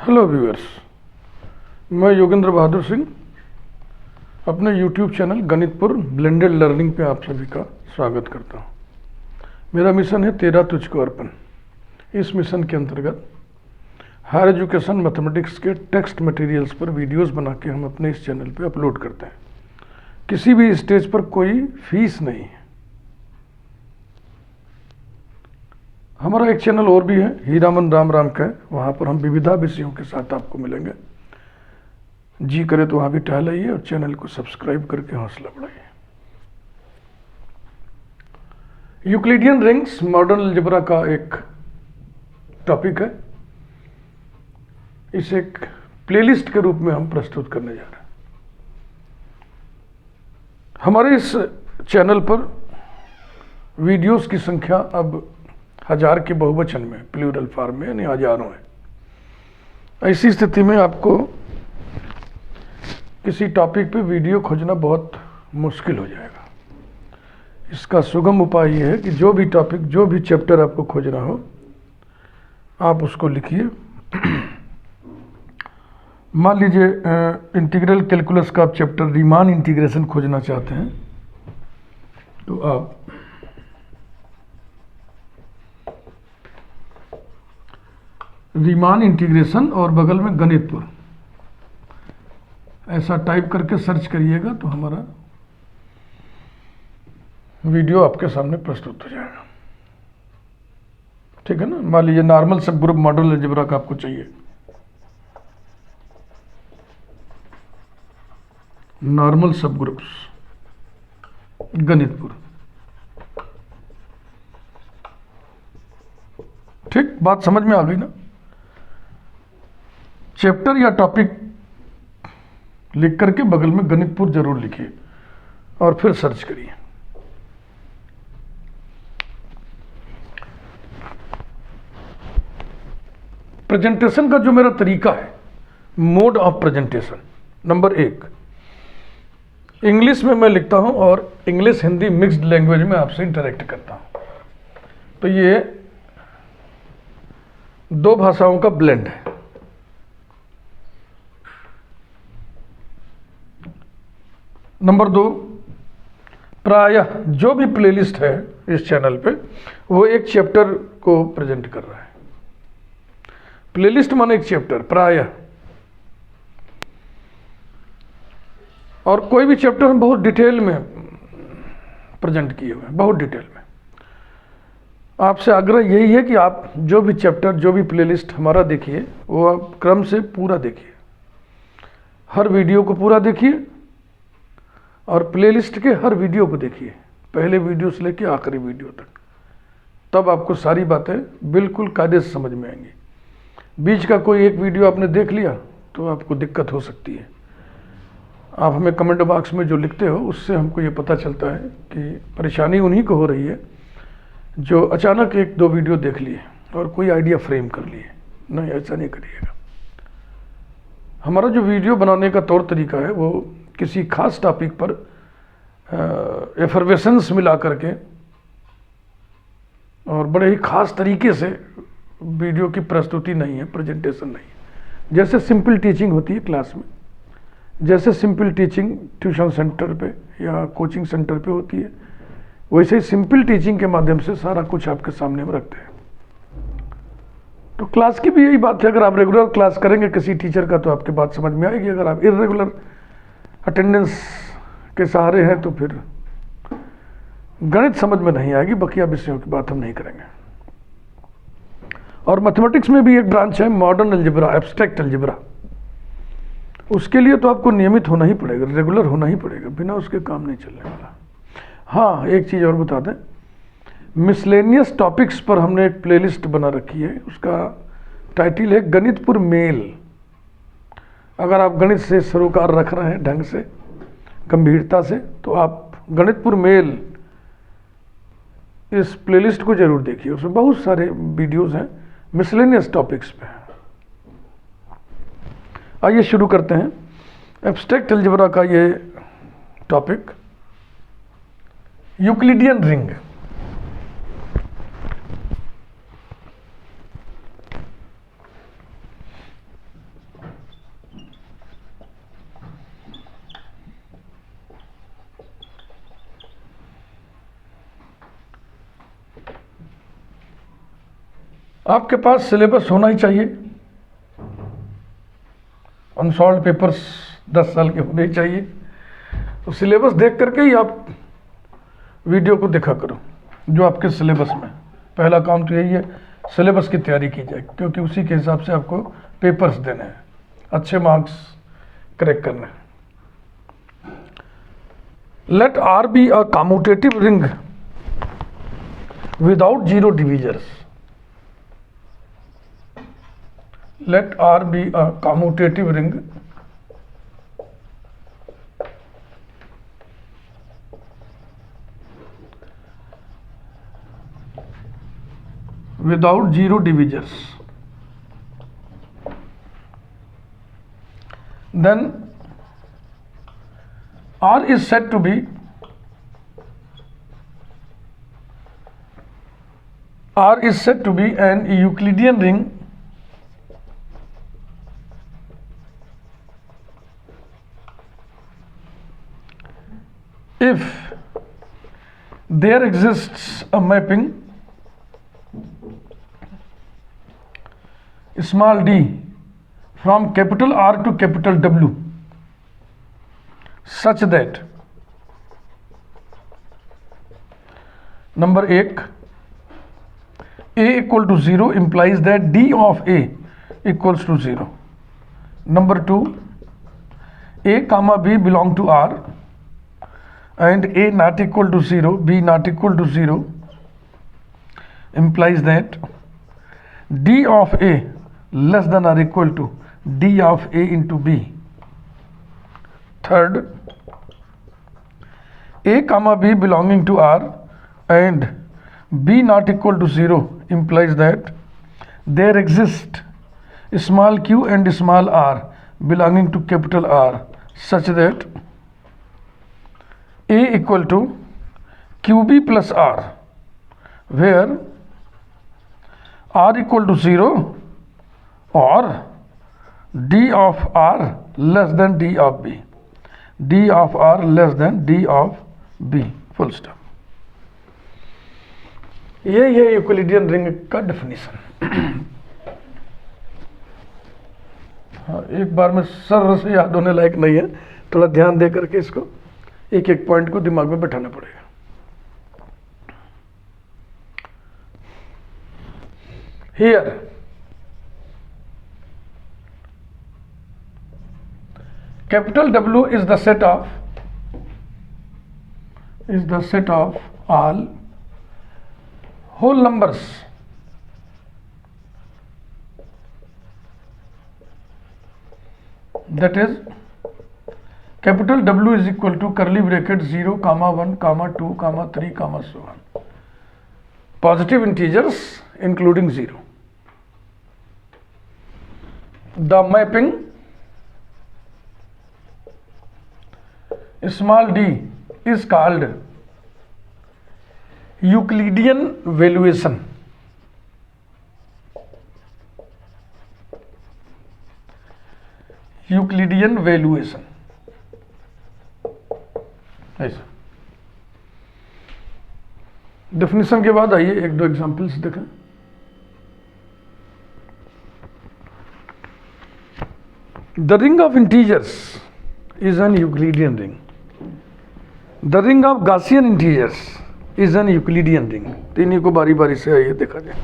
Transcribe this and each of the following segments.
Hello viewers, मैं योगेंद्र बहादुर सिंह अपने YouTube channel गणितपुर blended learning पे आप सभी का स्वागत करता हूँ। मेरा मिशन है तेरा तुझको अर्पण। इस मिशन के अंतर्गत हायर एजुकेशन मैथमेटिक्स के टेक्स्ट मटेरियल्स पर वीडियोस बना के हम अपने इस चैनल पे अपलोड करते हैं। किसी भी स्टेज पर कोई फीस नहीं है। हमारा एक चैनल और भी है, हीरामन राम का है। वहाँ पर हम विविधा विषयों के साथ आपको मिलेंगे। जी करे तो वहाँ भी टहल आइए और चैनल को सब्सक्राइब करके हौसला बढ़ाइए। यूक्लिडियन रिंग्स मॉडर्न अलजेब्रा का एक टॉपिक है। इसे एक प्लेलिस्ट के रूप में हम प्रस्तुत करने जा रहे हैं। हमारे इस चैनल पर वीडियोस की संख्या अब 1000 के बहुवचन में, प्लूरल फॉर्म में, यानी हजारों है। ऐसी स्थिति में आपको किसी टॉपिक पे वीडियो खोजना बहुत मुश्किल हो जाएगा। इसका सुगम उपाय ये है कि जो भी टॉपिक, जो भी चैप्टर आपको खोजना हो, आप उसको लिखिए। मान लीजिए इंटीग्रल कैलकुलस का आप चैप्टर रीमान इंटीग्रेशन खोजना चाहते हैं, तो आप रीमान इंटीग्रेशन और बगल में गणितपुर ऐसा टाइप करके सर्च करिएगा तो हमारा वीडियो आपके सामने प्रस्तुत हो जाएगा। ठीक है ना। मान लीजिए नॉर्मल सब ग्रुप मॉडल अलजेब्रा का आपको चाहिए, नॉर्मल सब ग्रुप्स गणितपुर। ठीक, बात समझ में आ गई ना। चैप्टर या टॉपिक लिख करके बगल में गणितपुर जरूर लिखिए और फिर सर्च करिए। प्रेजेंटेशन का जो मेरा तरीका है, mode of presentation, number 1, English में मैं लिखता हूं और इंग्लिश हिंदी मिक्स्ड लैंग्वेज में आपसे इंटरेक्ट करता हूं। तो ये दो भाषाओं का ब्लेंड है। नंबर 2, प्रायः जो भी प्लेलिस्ट है इस चैनल पे वो एक चैप्टर को प्रेजेंट कर रहा है। प्लेलिस्ट माने एक चैप्टर, प्रायः। और कोई भी चैप्टर हम बहुत डिटेल में प्रेजेंट किए हुए हैं, बहुत डिटेल में। आपसे आग्रह यही है कि आप जो भी चैप्टर, जो भी प्लेलिस्ट हमारा देखिए, वो आप क्रम से पूरा देखिए। हर वीडियो को पूरा देखिए और प्लेलिस्ट के हर वीडियो को देखिए, पहले वीडियो से लेकर आखिरी वीडियो तक। तब आपको सारी बातें बिल्कुल कायदे से समझ में आएंगी। बीच का कोई एक वीडियो आपने देख लिया तो आपको दिक्कत हो सकती है। आप हमें कमेंट बॉक्स में जो लिखते हो उससे हमको ये पता चलता है कि परेशानी उन्हीं को हो रही है जो अचानक 1-2 वीडियो देख लिए और कोई आइडिया फ्रेम कर लिए। नहीं, ऐसा नहीं करिएगा। हमारा जो वीडियो बनाने का तौर तरीका है वो किसी खास टॉपिक पर एफर्वेसेंस मिला करके और बड़े ही खास तरीके से वीडियो की प्रस्तुति नहीं है, प्रेजेंटेशन नहीं है। जैसे सिंपल टीचिंग होती है क्लास में, जैसे सिंपल टीचिंग ट्यूशन सेंटर पे या कोचिंग सेंटर पे होती है, वैसे ही सिंपल टीचिंग के माध्यम से सारा कुछ आपके सामने हम रखते हैं। तो क्लास की भी यही बात है। अगर आप रेगुलर क्लास करेंगे किसी टीचर का तो आपकी बात समझ में आएगी। अगर आप इर्रेगुलर अटेंडेंस के सहारे हैं तो फिर गणित समझ में नहीं आएगी। बकिया विषयों की बात हम नहीं करेंगे। और मैथमेटिक्स में भी एक ब्रांच है मॉडर्न अलजेब्रा, एब्स्ट्रैक्ट अलजेब्रा। उसके लिए तो आपको नियमित होना ही पड़ेगा, रेगुलर होना ही पड़ेगा, बिना उसके काम नहीं चलने वाला। हाँ, एक चीज़ और बता दें, मिसलेनियस टॉपिक्स पर हमने एक प्लेलिस्ट बना रखी है। उसका टाइटल है गणितपुर मेल। अगर आप गणित से सरोकार रख रहे हैं ढंग से, गंभीरता से, तो आप गणितपुर मेल इस प्लेलिस्ट को जरूर देखिए। उसमें बहुत सारे वीडियोस हैं मिसलेनियस टॉपिक्स पे। आइए शुरू करते हैं एब्स्ट्रैक्ट अलजेब्रा का ये टॉपिक, यूक्लिडियन रिंग। आपके पास सिलेबस होना ही चाहिए, अनसॉल्व पेपर्स 10 साल के होने ही चाहिए। तो सिलेबस देख करके ही आप वीडियो को देखा करो जो आपके सिलेबस में। पहला काम तो यही है, सिलेबस की तैयारी की जाए, क्योंकि उसी के हिसाब से आपको पेपर्स देने हैं, अच्छे मार्क्स क्रैक करने हैं। Let R be a commutative ring without zero divisors. Let R be a commutative ring without zero divisors. Then R is said to be an Euclidean ring if there exists a mapping small d from capital R to capital W such that number 1 A equal to 0 implies that D of A equals to 0. Number 2 A comma B belong to R and A not equal to 0, B not equal to 0 implies that D of A less than or equal to D of A into B. Third, A comma B belonging to R and B not equal to 0 implies that there exist small q and small r belonging to capital R such that A equal to QB plus R, where R equal to 0 or D of R less than D of B. D of R less than D of B. Full stop. यही है Euclidean ring का definition. हाँ, एक बार में सर्र से याद होने लायक नहीं है, थोड़ा ध्यान दे करके इसको एक एक पॉइंट को दिमाग में बैठाना पड़ेगा। Here capital W is the set of all whole numbers that is capital W is equal to curly bracket 0, 1, 2, 3, so on. Positive integers including 0. The mapping small d is called Euclidean valuation. Euclidean valuation. ऐसा definition के बाद आइए एक दो examples देखें। The ring of integers is an Euclidean ring. The ring of Gaussian integers is an Euclidean ring. तो इन्हीं को बारी बारी से आइए देखा जाए।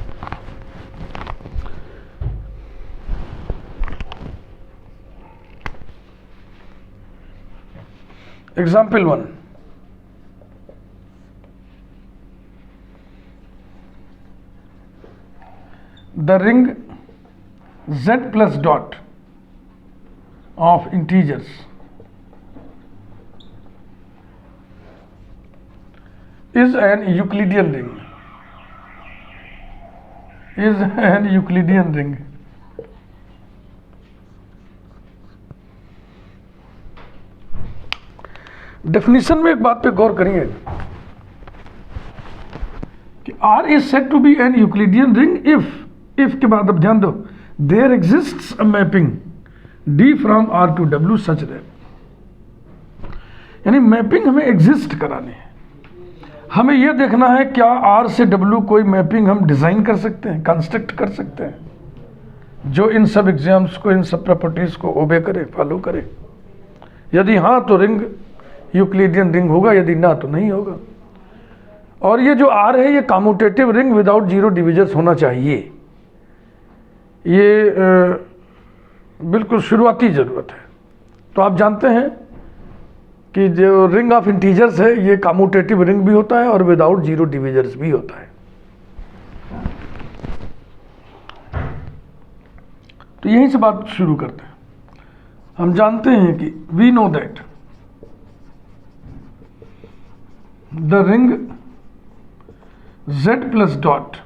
Example 1, the ring z plus dot of integers is an Euclidean ring. Definition में एक बात पे गौर करिए कि R is said to be an Euclidean ring if के बाद अब ध्यान दो, there exists a mapping D from R to W such that, यानी मैपिंग हमें एग्जिस्ट करानी है। हमें यह देखना है क्या R से W कोई मैपिंग हम डिज़ाइन कर सकते हैं, कंस्ट्रक्ट कर सकते हैं, जो इन सब एग्जाम्स को, इन सब प्रॉपर्टीज़ को ओबे करे, फॉलो करे। यदि हाँ तो रिंग यूक्लिडियन रिंग होगा, यदि ना तो नहीं होगा। और ये जो R है ये commutative ring without zero divisions होना चाहिए। ये बिल्कुल शुरुआती ज़रूरत है। तो आप जानते हैं कि जो रिंग ऑफ इंटीजर्स है ये कम्यूटेटिव रिंग भी होता है और विदाउट जीरो डिविजन्स भी होता है। तो यहीं से बात शुरू करते हैं। हम जानते हैं कि we know that the ring Z plus dot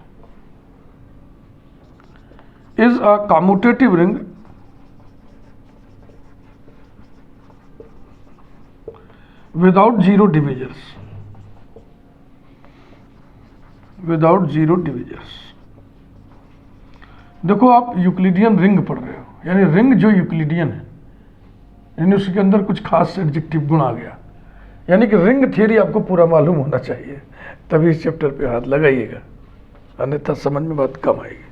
is a commutative ring without zero divisors. Without zero divisors. देखो आप यूक्लिडियन रिंग पढ़ रहे हो, यानी रिंग जो यूक्लिडियन है, यानी उसके अंदर कुछ खास एडजेक्टिव गुण आ गया, यानी कि रिंग थियरी आपको पूरा मालूम होना चाहिए, तभी इस चैप्टर पे हाथ लगाइएगा, अन्यथा समझ में बात कम आएगी।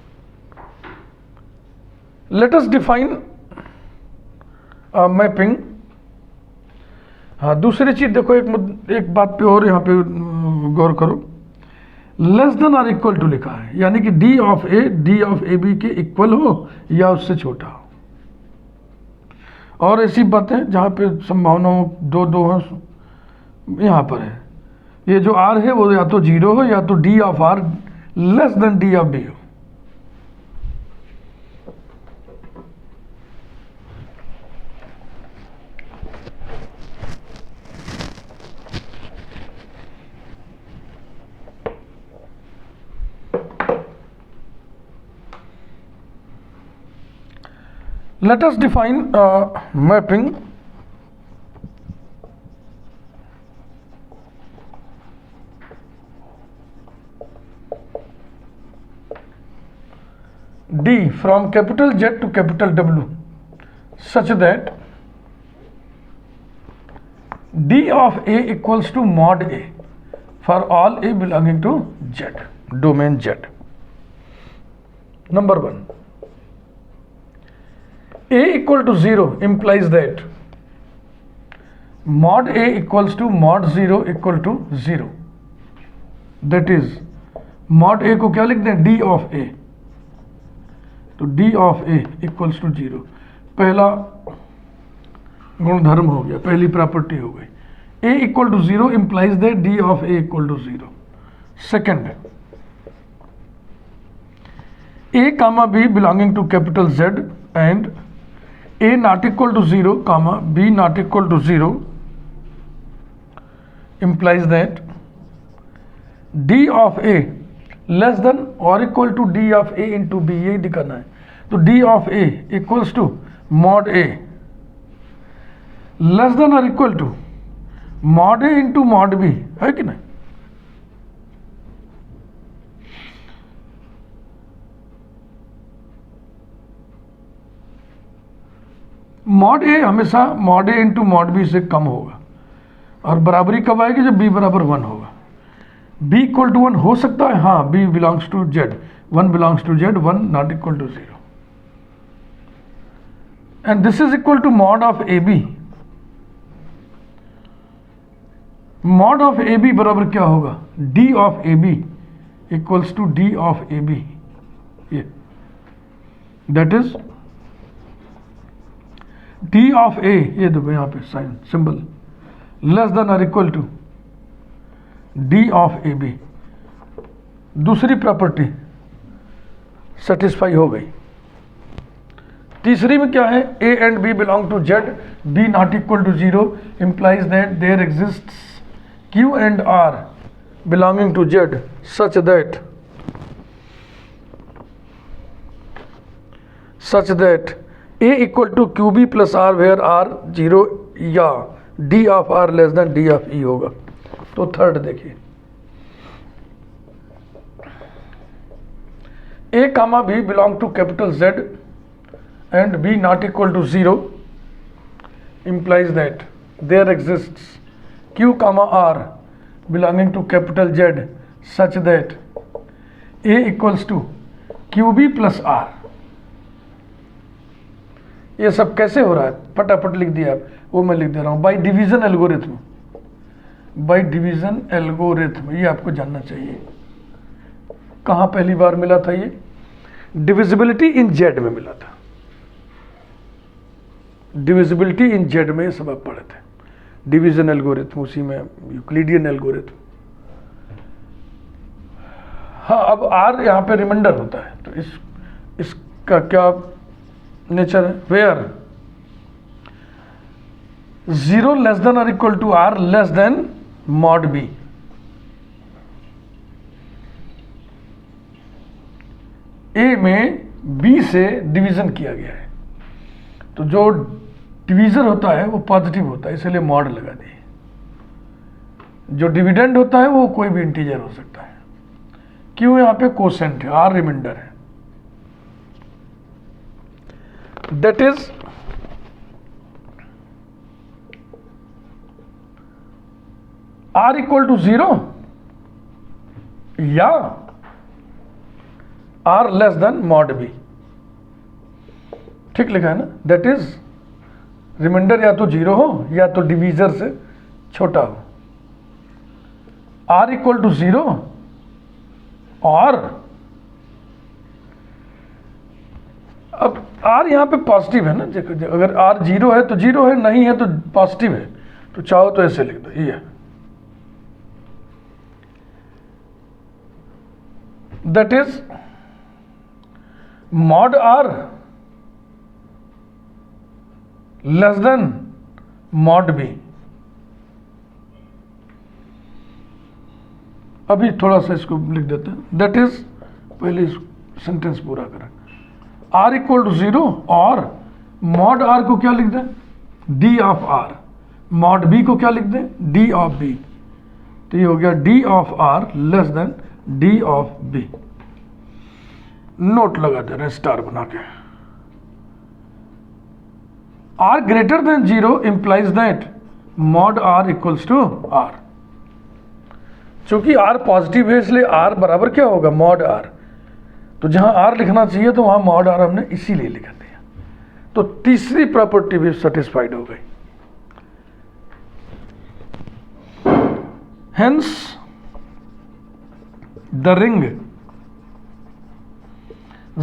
Let us define mapping. हाँ, दूसरी चीज देखो, एक बात पे और यहाँ पे गौर करो। लेस देन और इक्वल टू लिखा है, यानी कि डी ऑफ ए बी के इक्वल हो या उससे छोटा हो। और ऐसी बातें जहाँ पे संभावना दो है, यहाँ पर है। ये जो R है वो या तो जीरो हो या तो D of R less than D of B हो। Let us define mapping. D from capital Z to capital W such that D of A equals to mod A for all A belonging to Z, domain Z. Number 1, A equal to 0 implies that mod A equals to mod 0 equal to 0. That is, mod A को क्या लिख दें, D of A, तो D of A equals to 0। पहला गुणधर्म हो गया, पहली प्रॉपर्टी हो गई। A equal to 0 implies that D of A equal to 0। Second, A comma B belonging to capital Z and A not equal to 0 comma B not equal to 0 implies that D of A less than और equal to D of A into B, यही दिखाना है। तो D of A equals to mod A less than और equal to mod A into mod B, है कि नहीं? Mod A हमेशा mod A into mod B से कम होगा, और बराबरी कब आएगी, जब B बराबर 1 होगा। B इक्वल टू 1 हो सकता है, हाँ, B belongs to Z, 1 belongs to Z, 1 not equal to 0, and this is equal to mod of AB। Mod of AB बराबर क्या होगा, D of AB equals to D of AB, ये that is D of A, ये देखो यहाँ पे sign symbol, less than और equal to D of AB। दूसरी प्रॉपर्टी सेटिस्फाई हो गई। तीसरी में क्या है, A and B belong to Z, B not equal to 0 implies that there exists Q and R belonging to Z such that A equal to QB plus R where R 0 या D of R less than D of E होगा। तो third देखिए, A comma B belong to capital Z and B not equal to 0 implies that there exists Q comma R belonging to capital Z such that A equals to QB plus R। ये सब कैसे हो रहा है, फटाफट लिख दिया आप, वो मैं लिख दे रहा हूँ। By division algorithm, by division algorithm, ये आपको जानना चाहिए। कहाँ पहली बार मिला था ये? डिविजिबिलिटी इन जेड में मिला था। डिविजिबिलिटी इन जेड में ये सब आप पढ़े थे, डिवीजन एल्गोरिथम, उसी में यूक्लिडियन एल्गोरिथम। हाँ, अब आर यहाँ पे रिमाइंडर होता है, तो इसका क्या नेचर है? वेयर 0 लेस देन और equal to r less than mod b. A में बी से डिवीजन किया गया है, तो जो डिवीजर होता है वो पॉजिटिव होता है, इसलिए मॉड लगा दिए। जो डिविडेंड होता है वो कोई भी इंटीजर हो सकता है। क्यों? यहाँ पे कोसेंट है, आर रिमाइंडर है। That is R equal to 0 या R less than mod B. ठीक लिखा है ना? दैट इज रिमाइंडर या तो 0 हो या तो डिवीजर से छोटा हो। आर इक्वल टू 0 और अब आर यहाँ पे पॉजिटिव है ना, अगर आर 0 है तो 0 है, नहीं है तो पॉजिटिव है, तो चाहो तो ऐसे लिख दो, ये that is mod R less than mod B. अभी थोड़ा सा इसको लिख देते हैं। दैट इज, पहले सेंटेंस पूरा करें। आर इक्वल टू 0 और मॉड आर को क्या लिख दें? D of R. Mod B को क्या लिख दें? D of B. तो ये हो गया D of R less than D of B. Note लगा दे रहे हैं स्टार बना के। R greater than 0 implies that mod R equals to R. चूंकि आर पॉजिटिव है इसलिए आर बराबर क्या होगा? Mod R. तो जहां आर लिखना चाहिए तो वहां मॉड आर हमने इसीलिए लिखा दिया। तो तीसरी प्रॉपर्टी भी सेटिस्फाइड हो गई। Hence the ring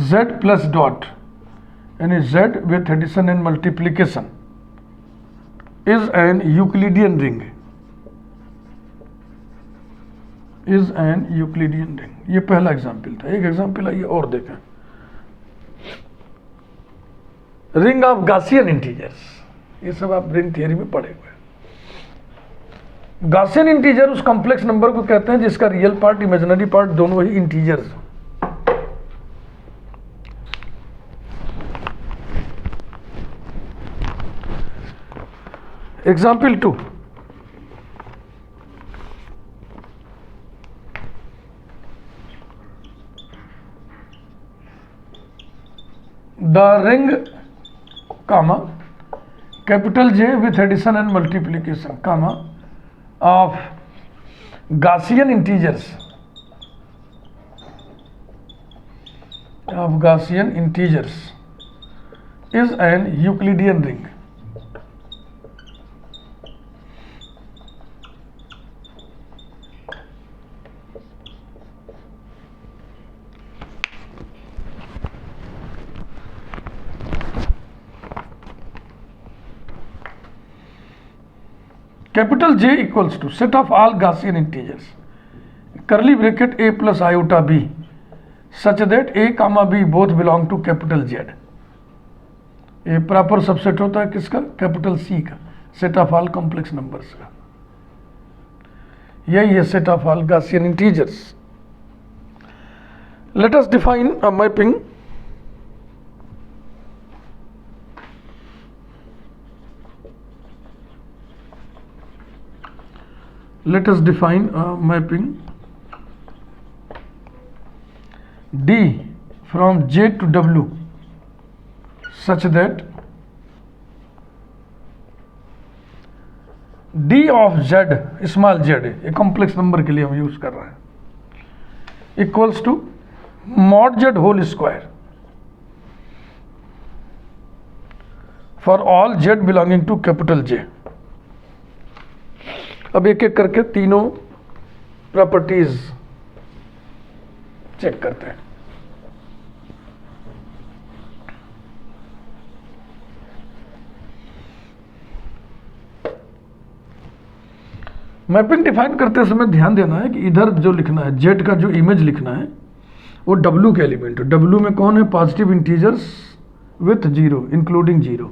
Z plus dot, यानी Z with addition and multiplication is an Euclidean ring, is an Euclidean ring। ये पहला एग्जाम्पल था। एक एग्जाम्पल आइए और देखें। रिंग ऑफ गॉसियन इंटीजर्स, ये सब आप रिंग थियरी में पढ़े हुए। गॉसियन इंटीजर उस कॉम्प्लेक्स नंबर को कहते हैं जिसका रियल पार्ट इमेजिनरी पार्ट दोनों ही integers. Example 2, the ring, comma, capital J with addition and multiplication, comma, of Gaussian integers, is an Euclidean ring। Capital J equals to set of all Gaussian integers, curly bracket A plus iota B, such that A comma B both belong to capital Z। ये proper subset होता है किसका? Capital C का, set of all complex numbers का। यही है set of all Gaussian integers। Let us define a mapping D from J to W such that D of Z small Z, ये complex number के लिए हम use कर रहे हैं, equals to mod Z whole square for all Z belonging to capital J. अब एक एक करके तीनों प्रॉपर्टीज चेक करते हैं। मैपिंग डिफाइन करते समय ध्यान देना है कि इधर जो लिखना है जेड का जो इमेज लिखना है वो डब्ल्यू के एलिमेंट है। डब्ल्यू में कौन है? Positive integers with zero including zero.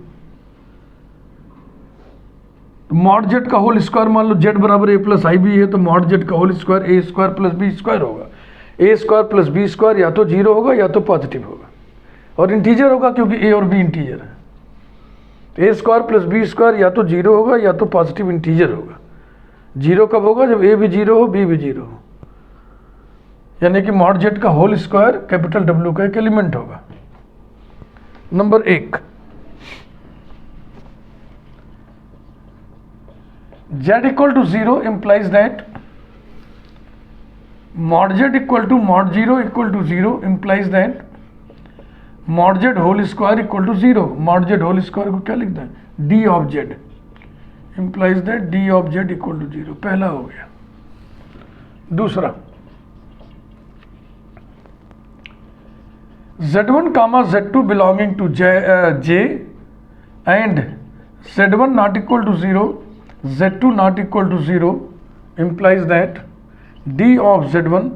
Mod Z का होल स्क्वायर मान लो जेड बराबर ए प्लस आई बी है, तो मॉड जेड का होल स्क्वायर ए स्क्वायर प्लस बी स्क्वायर होगा। ए स्क्वायर प्लस बी स्क्वायर या तो जीरो होगा या तो पॉजिटिव होगा, और इंटीजर होगा क्योंकि ए और बी इंटीजर है। ए स्क्वायर प्लस बी स्क्वायर या तो जीरो होगा या तो पॉजिटिव इंटीजर होगा। जीरो कब होगा? जब ए भी जीरो हो बी भी जीरो हो, यानी कि मॉड जेड का होल स्क्वायर कैपिटल डब्ल्यू का एक एलिमेंट होगा। नंबर एक, z equal to 0 implies that mod z equal to mod 0 equal to 0 implies that mod z whole square equal to 0। mod z whole square को क्या लिखते हैं? d of z implies that d of z equal to 0। पहला हो गया। दूसरा, z1 comma z2 belonging to j and z1 not equal to 0 z2 not equal to 0 implies that d of z1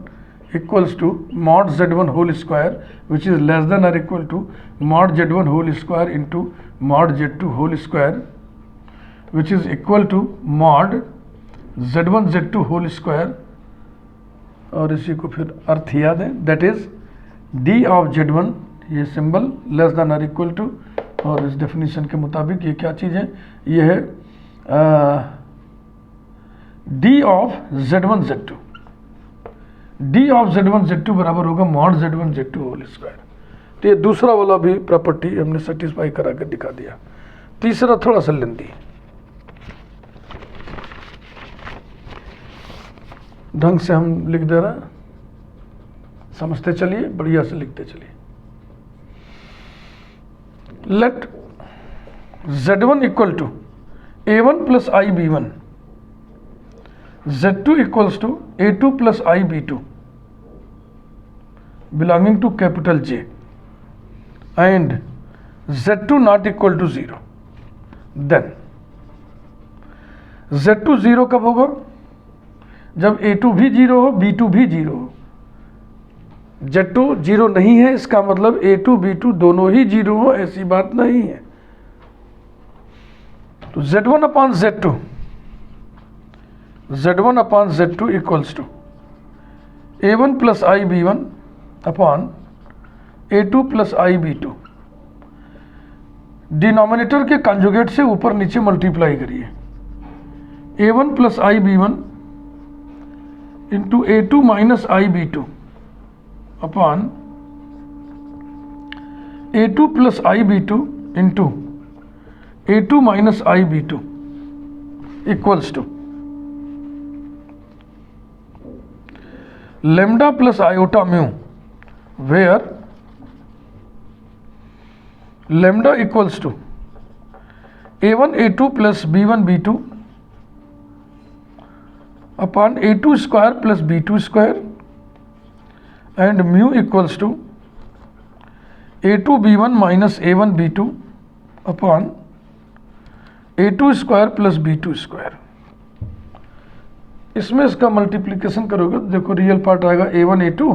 equals to mod z1 whole square which is less than or equal to mod z1 whole square into mod z2 whole square which is equal to mod z1 z2 whole square। और इसी को फिर अर्थ याद है, that is d of z1, ये symbol less than और equal to, और इस डेफिनेशन के मुताबिक ये क्या चीज़ है? ये है d of z1 z2। d of z1 z2 बराबर होगा mod z1 z2 whole square. तो ये दूसरा वाला भी प्रॉपर्टी हमने सेटिस्फाई करा के दिखा दिया। तीसरा थोड़ा सा लेंदी, ढंग से हम लिख दे रहे हैं, समझते चलिए, बढ़िया से लिखते चलिए। Let z1 equal to a1 plus i b1, z2 equals to a2 plus i b2 belonging to capital J and z2 not equal to 0। Then z2 0 कब होगा? जब a2 भी 0 हो b2 भी 0 हो। z2 0 नहीं है, इसका मतलब a2 b2 दोनों ही 0 हो, ऐसी बात नहीं है। तो z1 upon z2 equals to a1 plus i b1 upon a2 plus i b2। Denominator के कंजुगेट से ऊपर नीचे मल्टीप्लाई करिए, a1 plus i b1 into a2 minus i b2 upon a2 plus i b2 into a2 minus i b2 equals to lambda plus iota mu, where lambda equals to a1 a2 plus b1 b2 upon a2 square plus b2 square and mu equals to a2 b1 minus a1 b2 upon a2 square plus b2 square. इसमें इसका multiplication करोगे तो देखो real part आएगा a1 a2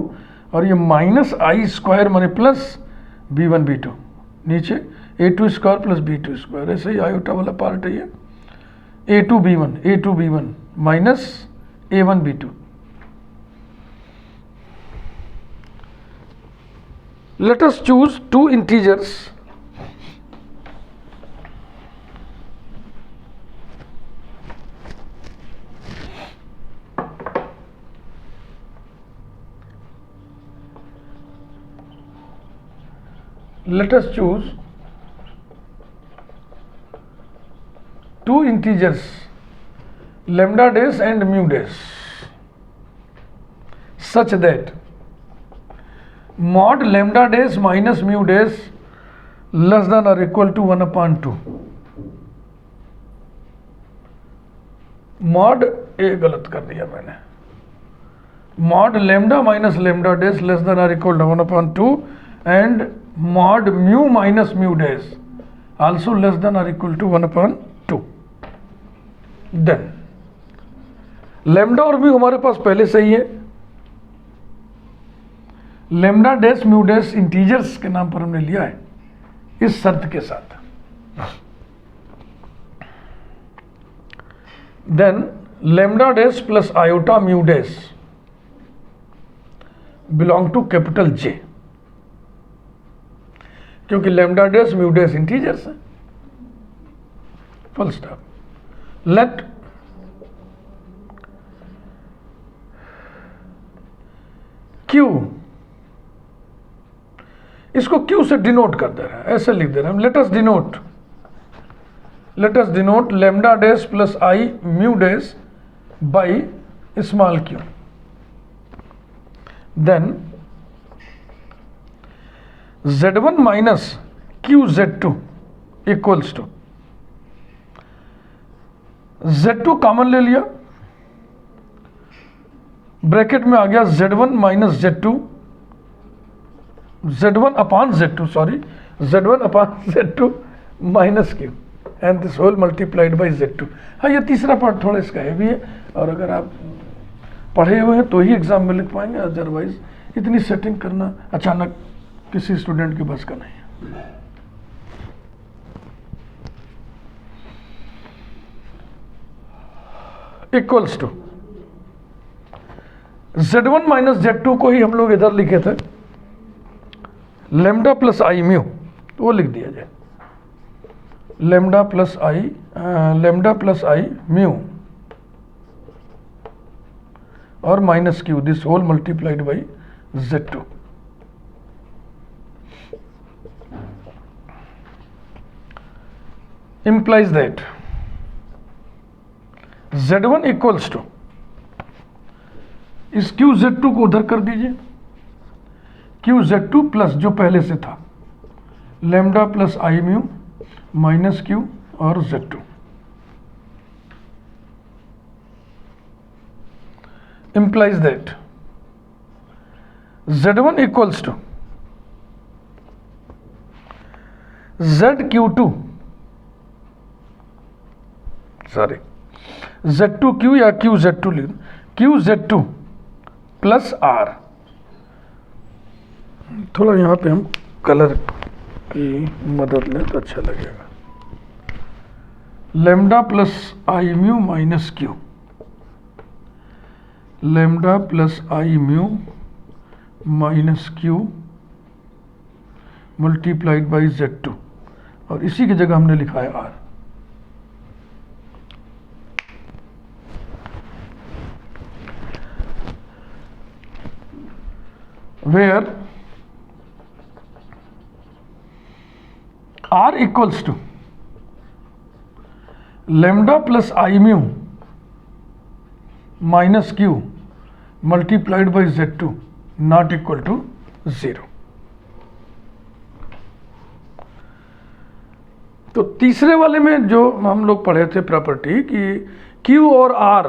और ये minus आई square माने plus b1 b2, नीचे a2 square plus b2 square. ऐसे ही आयोटा वाला पार्ट है ये a2 b1 minus a1 b2। Let us choose two integers let us choose two integers lambda dash and mu dash such that mod lambda dash minus mu dash less than or equal to 1/2. mod ए गलत कर दिया मैंने, mod lambda minus lambda dash less than or equal to 1/2 and mod mu minus mu dash also less than or equal to 1/2. then lambda और mu हमारे पास पहले से ही है, lambda dash mu dash integers के नाम पर हमने लिया है इस शर्त के साथ। then lambda dash plus iota mu dash belong to capital J, क्योंकि lambda dash mu dash integers है। Full stop. लेट Q, इसको Q से डिनोट कर दे रहे हैं, ऐसे लिख दे रहे हैं। Let us denote lambda dash plus I mu dash by small q। then z1 minus q z2 equals to, z2 common ले लिया, ब्रैकेट में आ गया z1 minus z2, z1 upon z2 minus q and this whole multiplied by z2। हाँ, ये तीसरा part थोड़ा इसका हैवी है और अगर आप पढ़े हुए हैं तो ही एग्जाम में लिख पाएंगे, अदरवाइज इतनी सेटिंग करना अचानक किसी स्टूडेंट के बस का नहीं है। Equals to z1 minus z2 को ही हम लोग इधर लिखे थे lambda प्लस आई म्यू, तो वो लिख दिया जाए lambda प्लस आई म्यू और minus q, this whole multiplied by z2। implies that z1 equals to, इस क्यू z2 को उधर कर दीजिए, क्यू z2 प्लस जो पहले से था lambda plus i mu minus Q और z2। implies that z1 equals to zq2 z2q या qz2 लिख, qz2 प्लस r। थोड़ा यहाँ पे हम कलर की मदद लें तो अच्छा लगेगा। lambda plus i mu minus Q, lambda plus i mu minus q multiplied by z2 और इसी की जगह हमने लिखा है r। where r equals to lambda plus I mu minus q multiplied by z2 not equal to 0। तो तीसरे वाले में जो हम लोग पढ़े थे प्रॉपर्टी कि q और r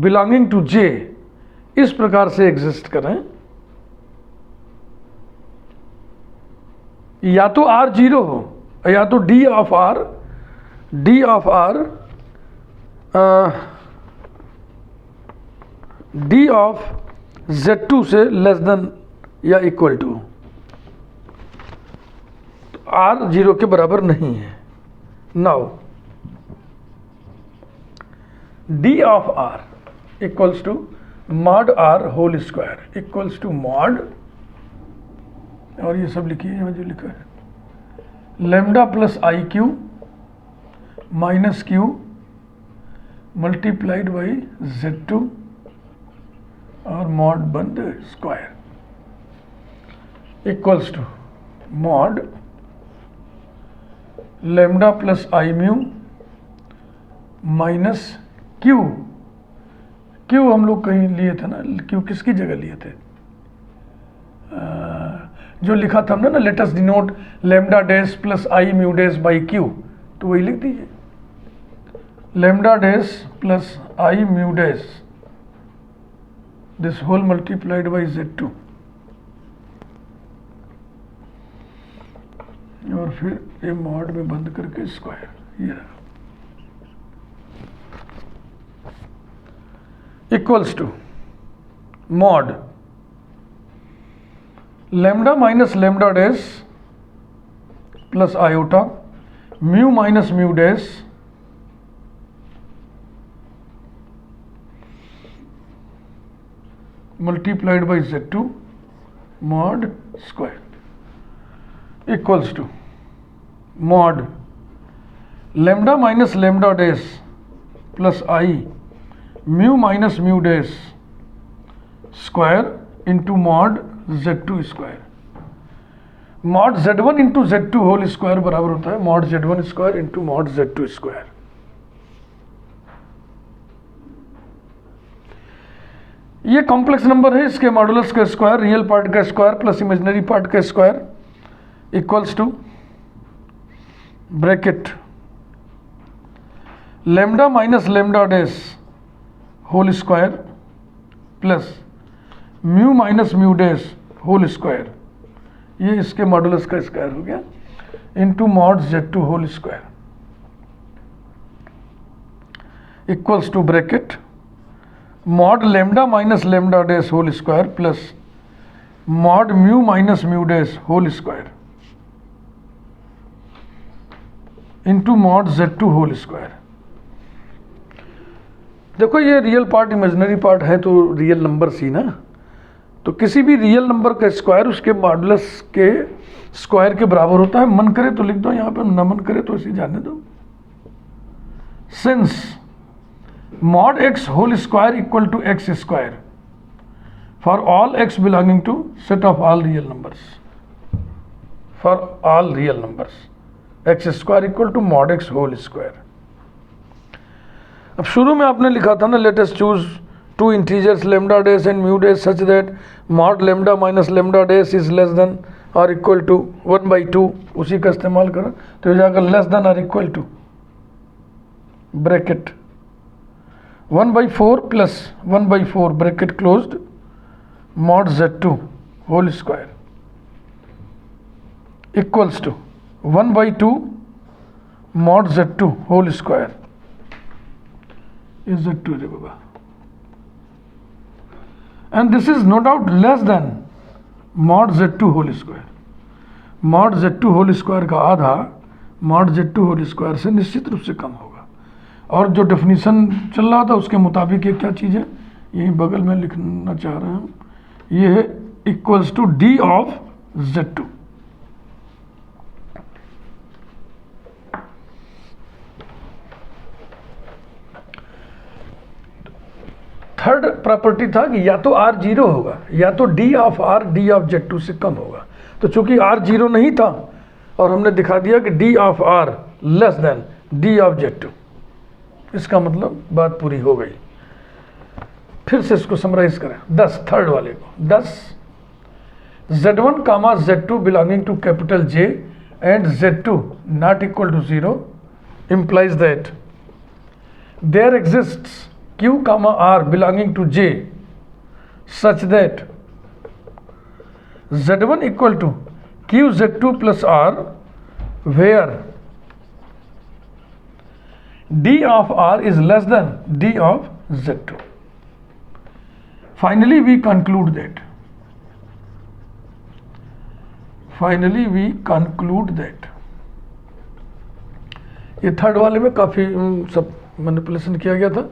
बिलोंगिंग टू j इस प्रकार से एग्जिस्ट करें, या तो r 0 हो या तो d ऑफ z2 से लेस देन या इक्वल टू, तो r 0 के बराबर नहीं है। Now d of r equals to mod r whole square equals to mod, और ये सब लिखिए यहाँ जो लिखा है lambda plus i q minus q multiplied by z2 और मॉड बंद square equals to mod lambda plus i mu minus q, क्यू हम लोग कहीं लिए थे ना, क्यू किसकी जगह लिए थे, जो लिखा था हमने ना, let us denote lambda dash plus i mu dash by q, तो वही लिख दीजिए, lambda dash plus i mu dash this whole multiplied by Z2, और फिर ये मॉड में बंद करके स्क्वायर, ये equals to mod lambda minus lambda dash plus iota mu minus mu dash multiplied by Z2 mod square equals to mod lambda minus lambda dash plus i mu minus mu dash square into mod Z2 square, mod Z1 into Z2 whole square बराबर होता है mod Z1 square into mod Z2 square. ये complex number है, इसके modulus का square, real part का square plus imaginary part का square equals to bracket lambda minus lambda dash whole square plus mu minus mu dash whole square, ये इसके modulus का square हो गया into mod Z2 whole square equals to bracket mod lambda minus lambda dash whole square plus mod mu minus mu dash whole square into mod Z2 whole square. देखो ये real part imaginary part है तो real number C ना, तो किसी भी real number का square उसके मॉडुलस के स्क्वायर के बराबर होता है। मन करे तो लिख दो यहाँ पे, न मन करे तो इसे जाने दो। Since mod x whole square equal to x square for all x belonging to set of all real numbers, for all real numbers x square equal to mod x whole square. अब शुरू में आपने लिखा था ना, let us choose two integers lambda dash and mu dash such that mod lambda minus lambda dash is less than और equal to 1/2, उसी का इस्तेमाल करें तो ये जाकर लेस देन और equal to bracket 1/4 plus 1/4 bracket closed mod Z2 whole square equals to 1/2 mod Z2 whole square is Z2 रे बाबा, and this is no doubt less than mod Z2 whole square. Mod Z2 whole square का आधा mod Z2 whole square से निश्चित रूप से कम होगा, और जो डेफिनेशन चल रहा था उसके मुताबिक ये क्या चीज़ है, यही बगल में लिखना चाह रहे हैं, ये है equals to D of Z2। Third property था कि या तो R 0 होगा या तो D of R D of Z2 से कम होगा। तो चूंकि R 0 नहीं था और हमने दिखा दिया कि D of R less than D of Z2, इसका मतलब बात पूरी हो गई। फिर से इसको समराइज करें, 10 थर्ड वाले को, 10 Z1 comma Z2 belonging to capital J and Z2 not equal to 0 implies that there exists Q comma R belonging to J such that Z1 equal to Q Z2 plus R where D of R is less than D of Z2. Finally we conclude that ये third वाले में काफ़ी सब manipulation किया गया था।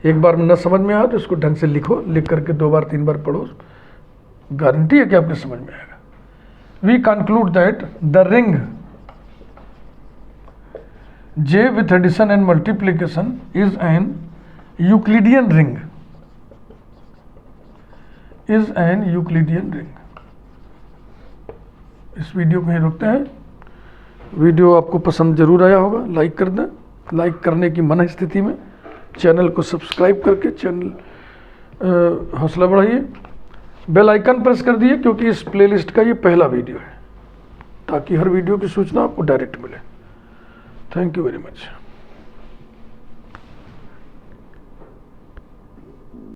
एक बार न समझ में आया तो इसको ढंग से लिखो, लिख करके 2 बार 3 बार पढ़ो, गारंटी है कि आपके समझ में आएगा। We conclude that the ring J with addition and multiplication is an Euclidean ring, इस वीडियो को यहीं रुकते हैं। वीडियो आपको पसंद जरूर आया होगा, लाइक कर दें। लाइक करने की मन स्थिति में चैनल को सब्सक्राइब करके चैनल हौसला बढ़ाइए, बेल आइकन प्रेस कर दिए क्योंकि इस प्लेलिस्ट का ये पहला वीडियो है, ताकि हर वीडियो की सूचना आपको डायरेक्ट मिले। Thank you very much.